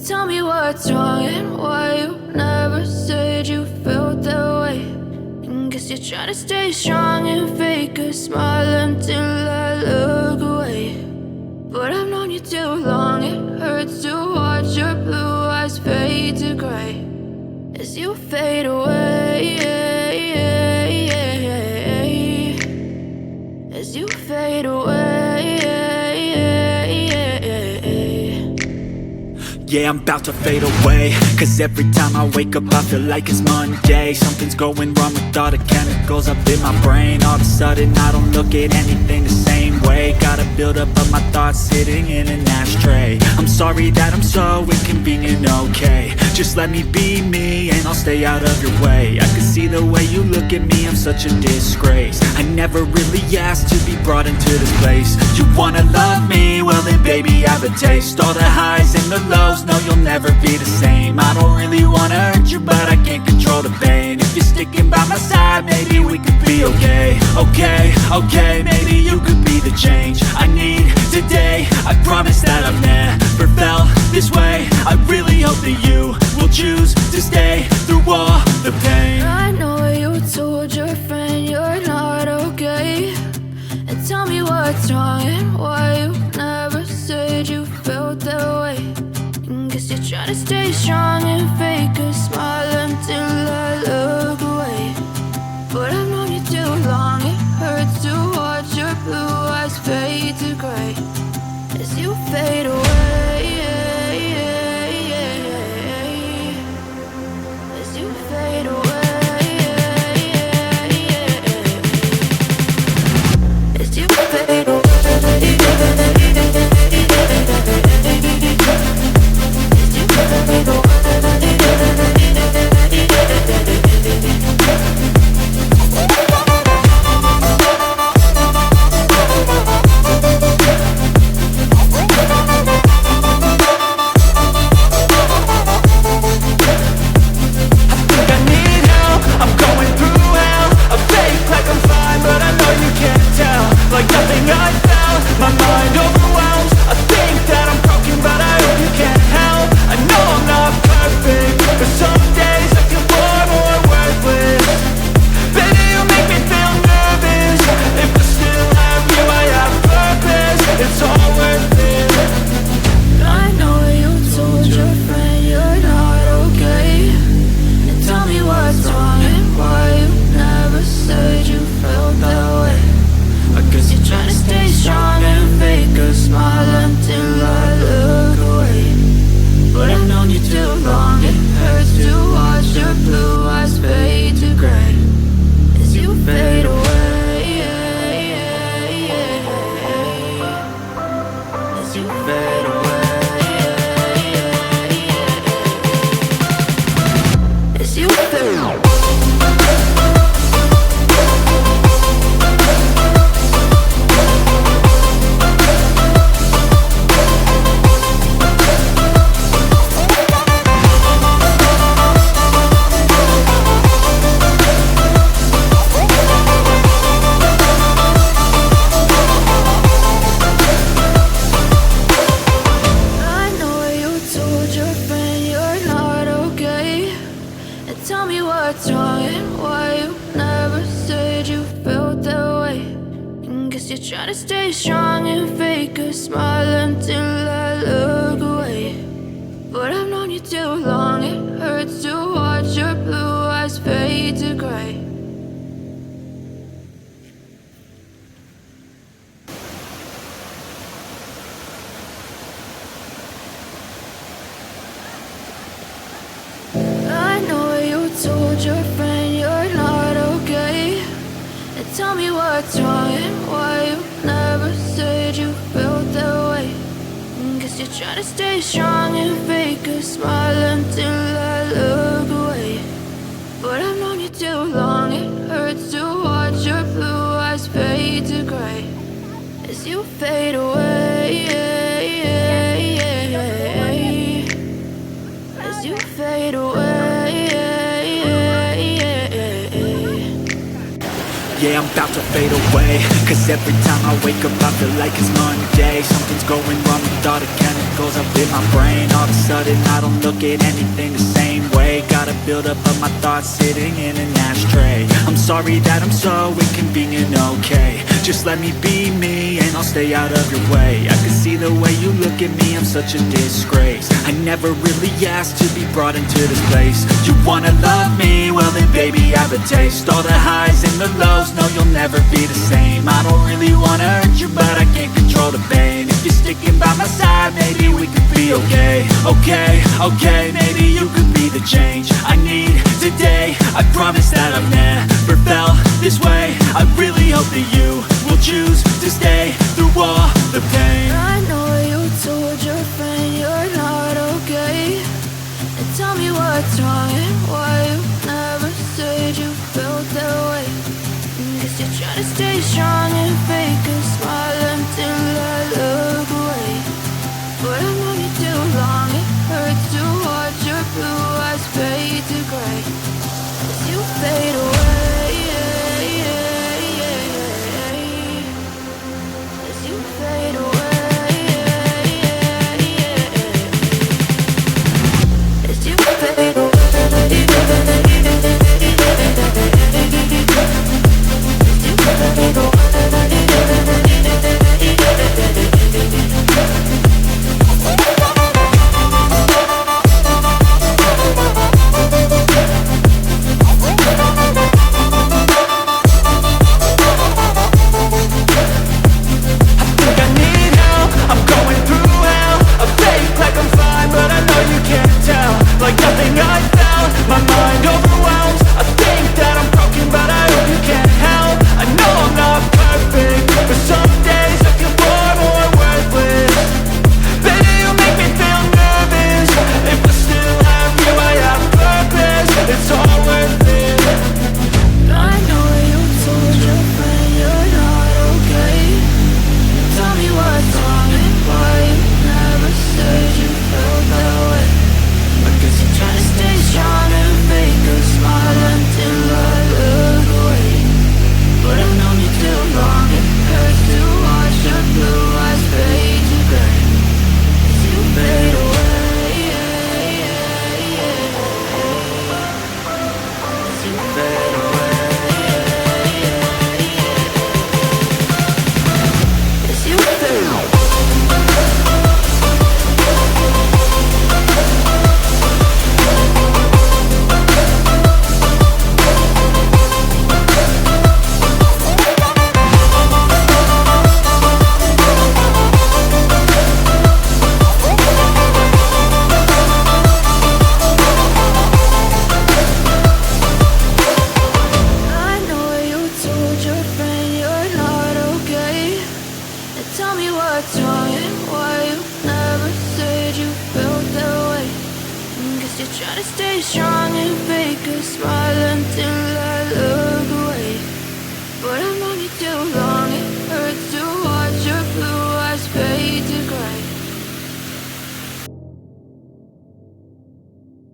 Tell me what's wrong and why you never said you felt that way. And guess you're trying to stay strong and fake a smile until I look away. But I've known you too long, it hurts to watch your blue eyes fade to gray as you fade away, as you fade away. Yeah, I'm about to fade away, cause every time I wake up I feel like it's Monday. Something's going wrong with all the chemicals up in my brain. All of a sudden I don't look at anything the same way. Got a buildup of my thoughts sitting in an ashtray. I'm sorry that I'm so inconvenient, okay. Just let me be me and I'll stay out of your way. I can see the way you look at me, I'm such a disgrace. I never really asked to be brought into this place. You wanna love me? Well then baby have a taste. All the highs and the lows, no, you'll never be the same. I don't really wanna hurt you, but I can't control the pain. If you're sticking by my side, maybe we could be okay. Okay, maybe you could be the change I need today. I promise that I've never felt this way. I really hope that you will choose to stay through all the pain. I know you told your friend you're not okay. And tell me what's wrong and why you never said you felt that way. Guess you're trying to stay strong and fake a smile until I look away. But I've known you too long, it hurts to watch your blue eyes fade to gray as you fade away, as you fade away, as you fade away. Tell me what's wrong and why you never said you felt that way. Guess you're trying to stay strong and fake a smile until I look away. But I've known you too long, it hurts to watch your blue eyes fade to gray as you fade away, as you fade away. Yeah, I'm about to fade away. Cause every time I wake up I feel like it's Monday. Something's going wrong with all the chemicals up in my brain. All of a sudden I don't look at anything the same way. Gotta build up of my thoughts sitting in an ashtray. I'm sorry that I'm so inconvenient, okay. Just let me be me and I'll stay out of your way. I can see the way you look at me, I'm such a disgrace. I never really asked to be brought into this place. You wanna love me? Well then baby I have a taste. All the highs and the lows, no you'll never be the same. I don't really wanna hurt you but I can't control the pain. If you're sticking by my side, maybe we could be okay. Okay, maybe you could be the change I need today. I promise that I've never felt this way. I really hope that you will choose to stay through all the pain. I know you told your friend you're not okay, and tell me what's wrong and why you never said you felt that way. Guess you're trying to stay strong and fake a smile until I look away. But I've known you too long, it hurts to watch your blue eyes fade to gray as you fade away, as you fade away, as you fade away. You're trying to stay strong and fake a smile until I look away.